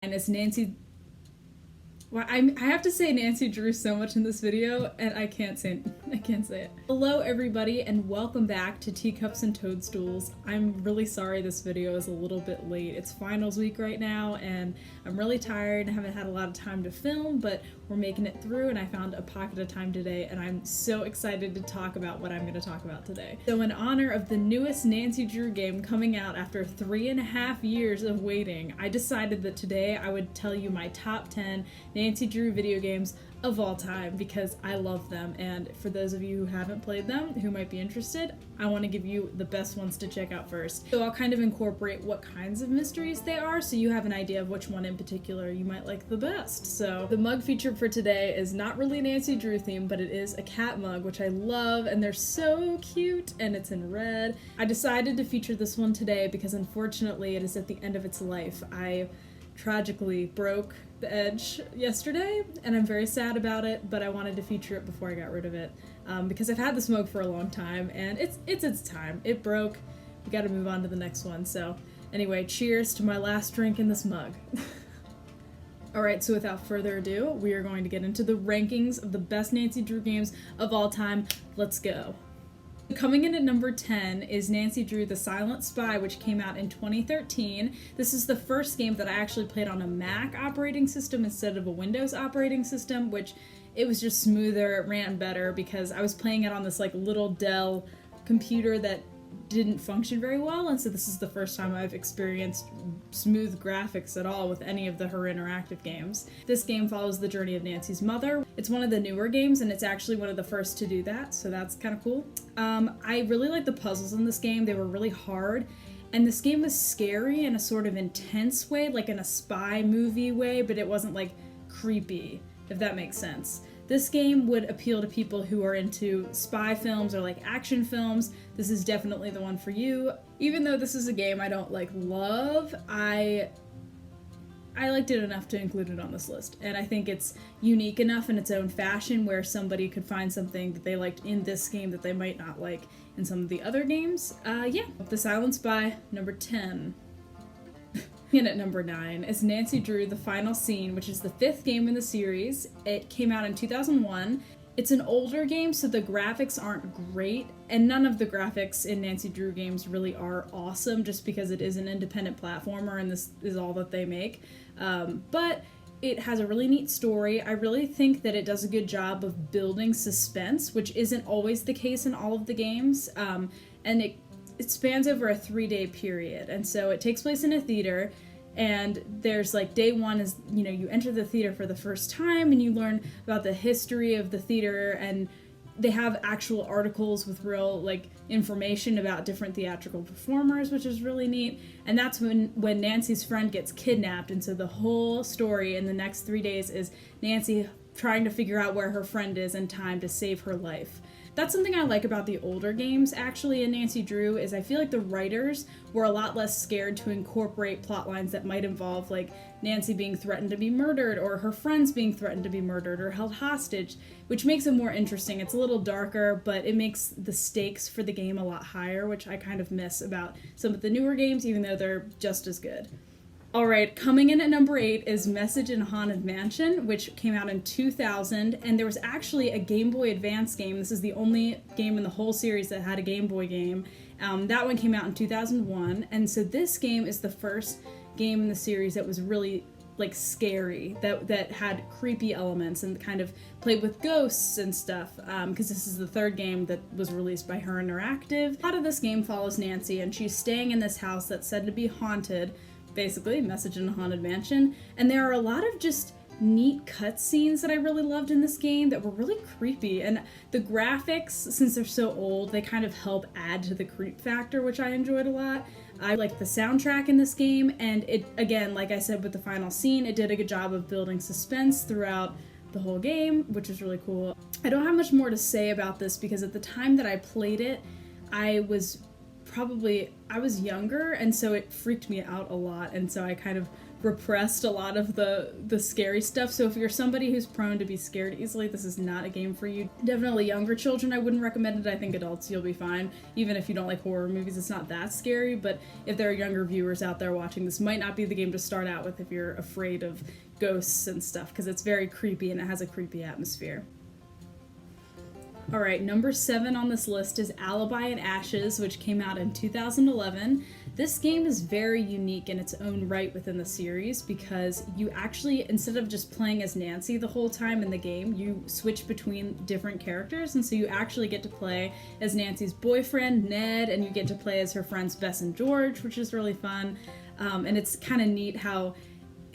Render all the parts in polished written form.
And it's Nancy... Well, I have to say Nancy Drew so much in this video, and I can't say it. Hello everybody, and welcome back to Teacups and Toadstools. I'm really sorry this video is a little bit late. It's finals week right now, and I'm really tired and haven't had a lot of time to film, but we're making it through, and I found a pocket of time today, and I'm so excited to talk about what I'm going to talk about today. So in honor of the newest Nancy Drew game coming out after 3.5 years of waiting, I decided that today I would tell you my top 10 Nancy Drew video games of all time because I love them, and for those of you who haven't played them, who might be interested, I want to give you the best ones to check out first. So I'll kind of incorporate what kinds of mysteries they are so you have an idea of which one in particular you might like the best. So the mug featured for today is not really Nancy Drew themed, but it is a cat mug, which I love, and they're so cute, and it's in red. I decided to feature this one today because unfortunately it is at the end of its life. I tragically broke the edge yesterday, and I'm very sad about it, but I wanted to feature it before I got rid of it because I've had this mug for a long time, and it's time. It broke. We got to move on to the next one. So anyway, cheers to my last drink in this mug. Alright, so without further ado, we are going to get into the rankings of the best Nancy Drew games of all time. Let's go. Coming in at number 10 is Nancy Drew The Silent Spy, which came out in 2013. This is the first game that I actually played on a Mac operating system instead of a Windows operating system, which it was just smoother, it ran better because I was playing it on this like little Dell computer that didn't function very well, and so this is the first time I've experienced smooth graphics at all with any of her interactive games. This game follows the journey of Nancy's mother. It's one of the newer games, and it's actually one of the first to do that, so that's kind of cool. I really like the puzzles in this game. They were really hard, and this game was scary in a sort of intense way, like in a spy movie way, but it wasn't like creepy, if that makes sense. This game would appeal to people who are into spy films or like action films. This is definitely the one for you. Even though this is a game I don't like love, I liked it enough to include it on this list. And I think it's unique enough in its own fashion where somebody could find something that they liked in this game that they might not like in some of the other games. Yeah, The Silent Spy, number 10. And at number 9 is Nancy Drew The Final Scene, which is the 5th game in the series. It came out in 2001. It's an older game, so the graphics aren't great, and none of the graphics in Nancy Drew games really are awesome just because it is an independent platformer and this is all that they make. But it has a really neat story. I really think that it does a good job of building suspense, which isn't always the case in all of the games, and it spans over a 3-day period, and so it takes place in a theater, and there's like day one is, you know, you enter the theater for the first time and you learn about the history of the theater, and they have actual articles with real like information about different theatrical performers, which is really neat. And that's when Nancy's friend gets kidnapped, and so the whole story in the next 3 days is Nancy trying to figure out where her friend is in time to save her life. That's something I like about the older games, actually, in Nancy Drew, is I feel like the writers were a lot less scared to incorporate plot lines that might involve, like, Nancy being threatened to be murdered, or her friends being threatened to be murdered or held hostage, which makes it more interesting. It's a little darker, but it makes the stakes for the game a lot higher, which I kind of miss about some of the newer games, even though they're just as good. Alright, coming in at number 8 is Message in a Haunted Mansion, which came out in 2000, and there was actually a Game Boy Advance game. This is the only game in the whole series that had a Game Boy game. That one came out in 2001, and so this game is the first game in the series that was really like scary, that had creepy elements and kind of played with ghosts and stuff, because this is the 3rd game that was released by Her Interactive. A lot of this game follows Nancy, and she's staying in this house that's said to be haunted, basically, Message in a Haunted Mansion, and there are a lot of just neat cutscenes that I really loved in this game that were really creepy, and the graphics, since they're so old, they kind of help add to the creep factor, which I enjoyed a lot. I like the soundtrack in this game, and it, again, like I said with the final scene, it did a good job of building suspense throughout the whole game, which is really cool. I don't have much more to say about this because at the time that I played it, I was younger, and so it freaked me out a lot, and so I kind of repressed a lot of the scary stuff. So if you're somebody who's prone to be scared easily, this is not a game for you. Definitely younger children, I wouldn't recommend it. I think adults, you'll be fine. Even if you don't like horror movies, it's not that scary. But if there are younger viewers out there watching, this might not be the game to start out with if you're afraid of ghosts and stuff, because it's very creepy and it has a creepy atmosphere. Alright, number 7 on this list is Alibi and Ashes, which came out in 2011. This game is very unique in its own right within the series because you actually, instead of just playing as Nancy the whole time in the game, you switch between different characters, and so you actually get to play as Nancy's boyfriend, Ned, and you get to play as her friends Bess and George, which is really fun. And it's kind of neat how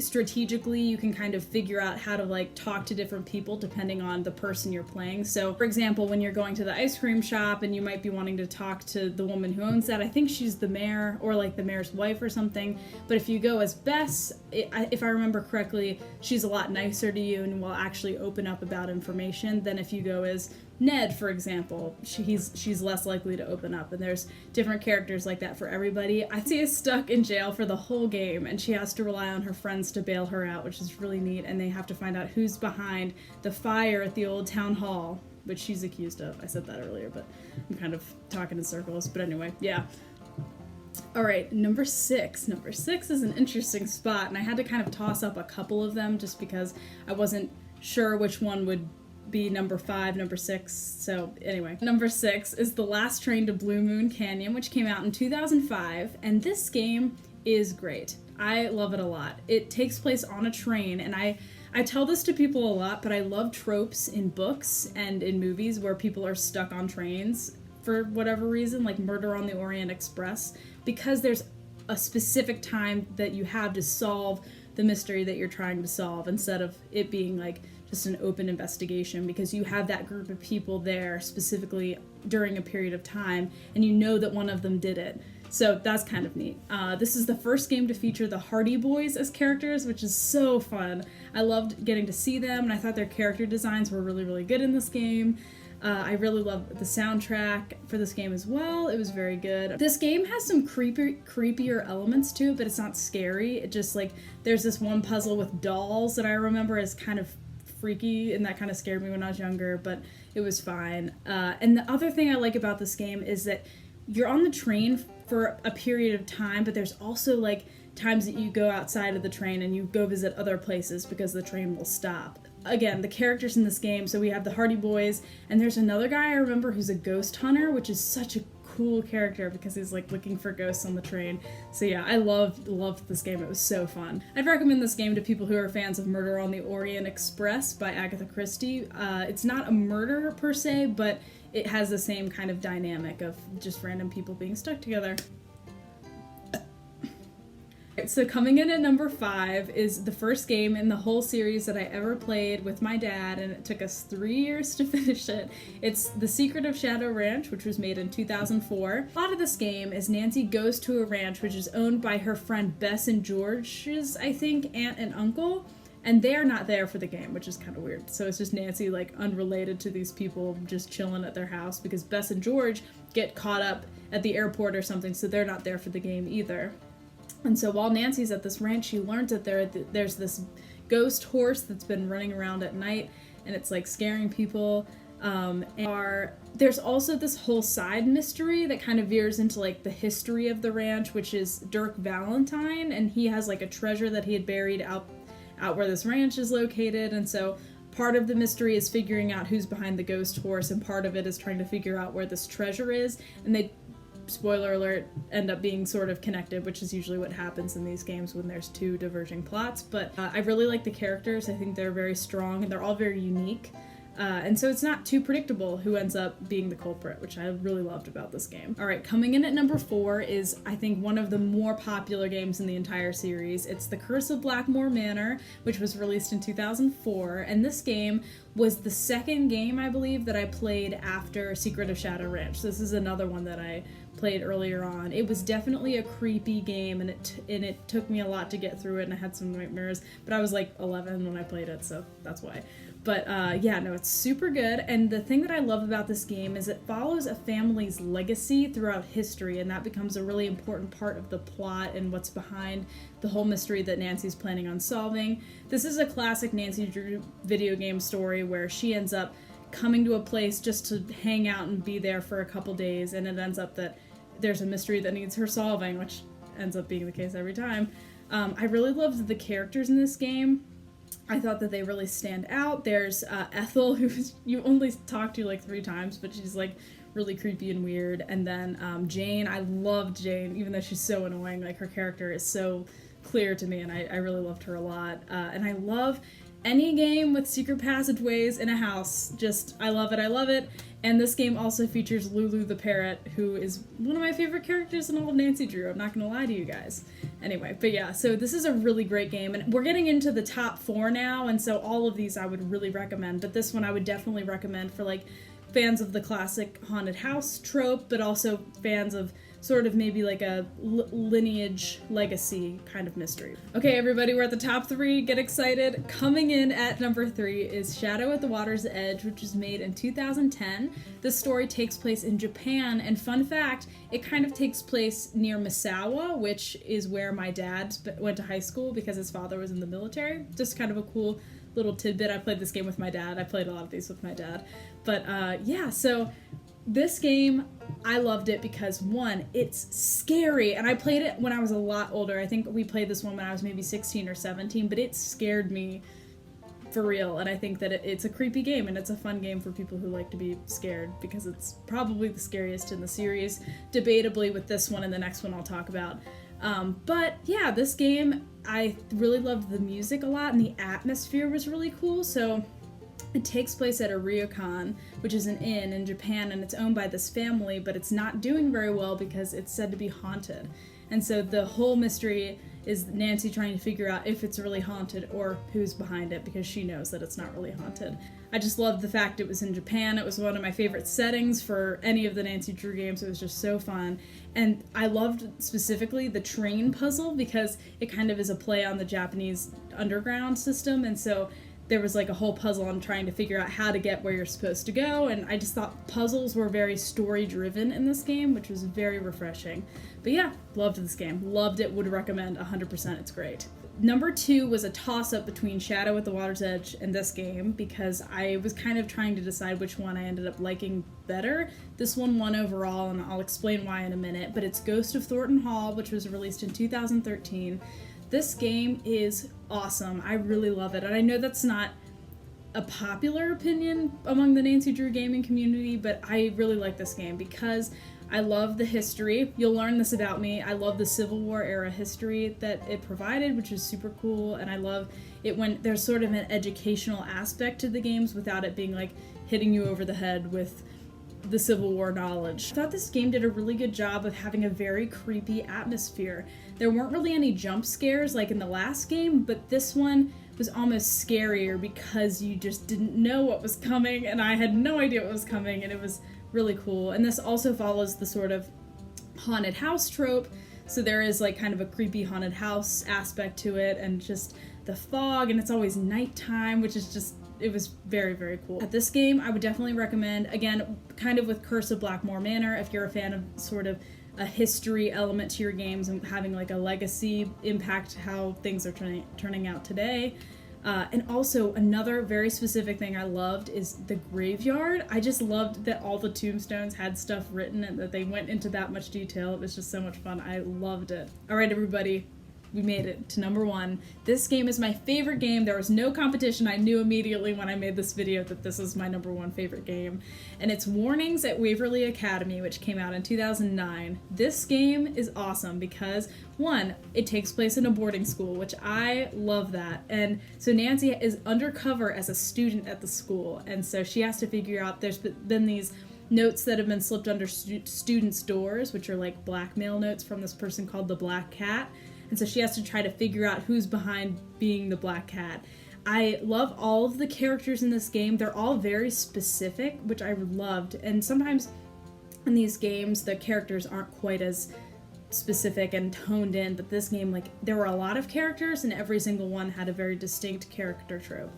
strategically you can kind of figure out how to like talk to different people depending on the person you're playing. So for example, when you're going to the ice cream shop and you might be wanting to talk to the woman who owns that, I think she's the mayor or like the mayor's wife or something, but if you go as Bess, if I remember correctly, she's a lot nicer to you and will actually open up about information than if you go as Ned, for example. She's less likely to open up, and there's different characters like that for everybody. Nancy is stuck in jail for the whole game, and she has to rely on her friends to bail her out, which is really neat, and they have to find out who's behind the fire at the old town hall, which she's accused of. I said that earlier, but I'm kind of talking in circles, but anyway, yeah. Alright, number 6. Number 6 is an interesting spot, and I had to kind of toss up a couple of them just because I wasn't sure which one would be number 5, number 6, so anyway. Number 6 is The Last Train to Blue Moon Canyon, which came out in 2005, and this game is great. I love it a lot. It takes place on a train, and I tell this to people a lot, but I love tropes in books and in movies where people are stuck on trains for whatever reason, like Murder on the Orient Express, because there's a specific time that you have to solve the mystery that you're trying to solve instead of it being like just an open investigation, because you have that group of people there specifically during a period of time and you know that one of them did it. So that's kind of neat. This is the first game to feature the Hardy Boys as characters, which is so fun. I loved getting to see them, and I thought their character designs were really, really good in this game. I really love the soundtrack for this game as well. It was very good. This game has some creepier elements to it, but it's not scary. It just like, there's this one puzzle with dolls that I remember as kind of freaky, and that kind of scared me when I was younger, but it was fine. And the other thing I like about this game is that you're on the train for a period of time, but there's also like times that you go outside of the train and you go visit other places because the train will stop. Again, the characters in this game, so we have the Hardy Boys, and there's another guy I remember who's a ghost hunter, which is such a cool character because he's like looking for ghosts on the train. So yeah, I loved this game. It was so fun. I'd recommend this game to people who are fans of Murder on the Orient Express by Agatha Christie. It's not a murder per se, but it has the same kind of dynamic of just random people being stuck together. So coming in at number 5 is the first game in the whole series that I ever played with my dad, and it took us 3 years to finish it. It's The Secret of Shadow Ranch, which was made in 2004. A lot of this game is Nancy goes to a ranch which is owned by her friend Bess and George's, I think, aunt and uncle, and they're not there for the game, which is kind of weird. So it's just Nancy, like, unrelated to these people just chilling at their house because Bess and George get caught up at the airport or something, so they're not there for the game either. And so while Nancy's at this ranch, she learns that there's this ghost horse that's been running around at night, and it's like scaring people. There's also this whole side mystery that kind of veers into like the history of the ranch, which is Dirk Valentine, and he has like a treasure that he had buried out where this ranch is located, and so part of the mystery is figuring out who's behind the ghost horse, and part of it is trying to figure out where this treasure is, and they, spoiler alert, end up being sort of connected, which is usually what happens in these games when there's two diverging plots. But I really like the characters. I think they're very strong and they're all very unique. And so it's not too predictable who ends up being the culprit, which I really loved about this game. All right, coming in at number 4 is, I think, one of the more popular games in the entire series. It's The Curse of Blackmoor Manor, which was released in 2004, and this game was the second game, I believe, that I played after Secret of Shadow Ranch. This is another one that I played earlier on. It was definitely a creepy game, and it took me a lot to get through it, and I had some nightmares, but I was like 11 when I played it, so that's why. But yeah, no, it's super good, and the thing that I love about this game is it follows a family's legacy throughout history, and that becomes a really important part of the plot and what's behind the whole mystery that Nancy's planning on solving. This is a classic Nancy Drew video game story where she ends up coming to a place just to hang out and be there for a couple days, and it ends up that there's a mystery that needs her solving, which ends up being the case every time. I really loved the characters in this game. I thought that they really stand out. There's Ethel, who you only talk to like 3 times, but she's like really creepy and weird. And then Jane, I loved Jane, even though she's so annoying. Like, her character is so clear to me, and I really loved her a lot. And I love any game with secret passageways in a house. Just, I love it, I love it. And this game also features Lulu the parrot, who is one of my favorite characters in all of Nancy Drew. I'm not gonna lie to you guys. Anyway, but yeah, so this is a really great game, and we're getting into the top 4 now, and so all of these I would really recommend, but this one I would definitely recommend for like fans of the classic haunted house trope, but also fans of sort of maybe like a lineage legacy kind of mystery. Okay, everybody, we're at the top 3. Get excited. Coming in at number 3 is Shadow at the Water's Edge, which was made in 2010. This story takes place in Japan, and fun fact, it kind of takes place near Misawa, which is where my dad went to high school because his father was in the military. Just kind of a cool little tidbit. I played this game with my dad. I played a lot of these with my dad. But yeah, so this game, I loved it because, one, it's scary, and I played it when I was a lot older. I think we played this one when I was maybe 16 or 17, but it scared me for real, and I think that it's a creepy game, and it's a fun game for people who like to be scared, because it's probably the scariest in the series, debatably with this one and the next one I'll talk about. But yeah, this game, I really loved the music a lot, and the atmosphere was really cool. So it takes place at a ryokan, which is an inn in Japan, and it's owned by this family, but it's not doing very well because it's said to be haunted. And so the whole mystery is Nancy trying to figure out if it's really haunted or who's behind it, because she knows that it's not really haunted. I just loved the fact it was in Japan. It was one of my favorite settings for any of the Nancy Drew games. It was just so fun. And I loved specifically the train puzzle because it kind of is a play on the Japanese underground system, and so there was like a whole puzzle on trying to figure out how to get where you're supposed to go, and I just thought puzzles were very story-driven in this game, which was very refreshing. But yeah, loved this game. Loved it, would recommend 100%, it's great. Number 2 was a toss-up between Shadow at the Water's Edge and this game, because I was kind of trying to decide which one I ended up liking better. This one won overall, and I'll explain why in a minute, but it's Ghost of Thornton Hall, which was released in 2013. This game is awesome. I really love it, and I know that's not a popular opinion among the Nancy Drew gaming community, but I really like this game because I love the history. You'll learn this about me. I love the Civil War era history that it provided, which is super cool, and I love it when there's sort of an educational aspect to the games without it being like hitting you over the head with the Civil War knowledge. I thought this game did a really good job of having a very creepy atmosphere. There weren't really any jump scares like in the last game, but this one was almost scarier because you just didn't know what was coming, and I had no idea what was coming, and it was really cool. And this also follows the sort of haunted house trope, so there is like kind of a creepy haunted house aspect to it, and just the fog, and it's always nighttime, which is just, it was very, very cool. At this game, I would definitely recommend, again, kind of with Curse of Blackmoor Manor, if you're a fan of sort of a history element to your games and having like a legacy impact how things are turning out today. And also another very specific thing I loved is the graveyard. I just loved that all the tombstones had stuff written and that they went into that much detail. It was just so much fun. I loved it. All right, everybody. We made it to number 1. This game is my favorite game. There was no competition. I knew immediately when I made this video that this is my number 1 favorite game. And it's Warnings at Waverley Academy, which came out in 2009. This game is awesome because, 1, it takes place in a boarding school, which I love that. And so Nancy is undercover as a student at the school. And so she has to figure out, there's been these notes that have been slipped under students' doors, which are like blackmail notes from this person called the Black Cat. And so she has to try to figure out who's behind being the Black Cat. I love all of the characters in this game. They're all very specific, which I loved. And sometimes in these games, the characters aren't quite as specific and toned in, but this game, like, there were a lot of characters and every single one had a very distinct character trope.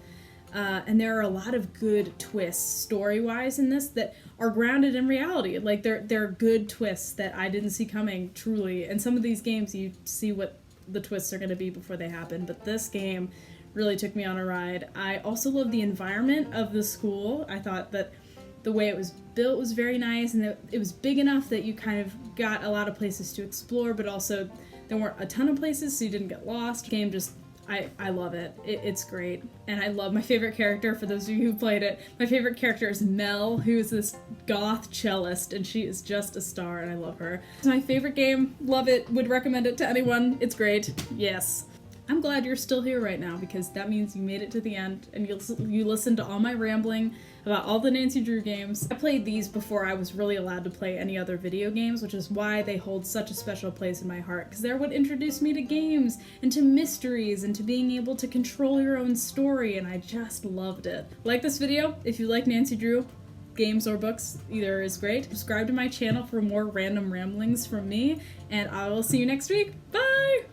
And there are a lot of good twists story-wise in this that are grounded in reality. Like, they're good twists that I didn't see coming, truly. And some of these games, you see what the twists are going to be before they happen, but this game really took me on a ride. I also love the environment of the school. I thought that the way it was built was very nice, and that it was big enough that you kind of got a lot of places to explore, but also there weren't a ton of places, so you didn't get lost. The game just, I love it. It's great. And I love my favorite character. For those of you who played it, my favorite character is Mel, who is this goth cellist, and she is just a star, and I love her. It's my favorite game. Love it. Would recommend it to anyone. It's great. Yes. I'm glad you're still here right now, because that means you made it to the end and you listened to all my rambling about all the Nancy Drew games. I played these before I was really allowed to play any other video games, which is why they hold such a special place in my heart, because they're what introduced me to games and to mysteries and to being able to control your own story, and I just loved it. Like this video if you like Nancy Drew. Games or books, either is great. Subscribe to my channel for more random ramblings from me, and I will see you next week. Bye!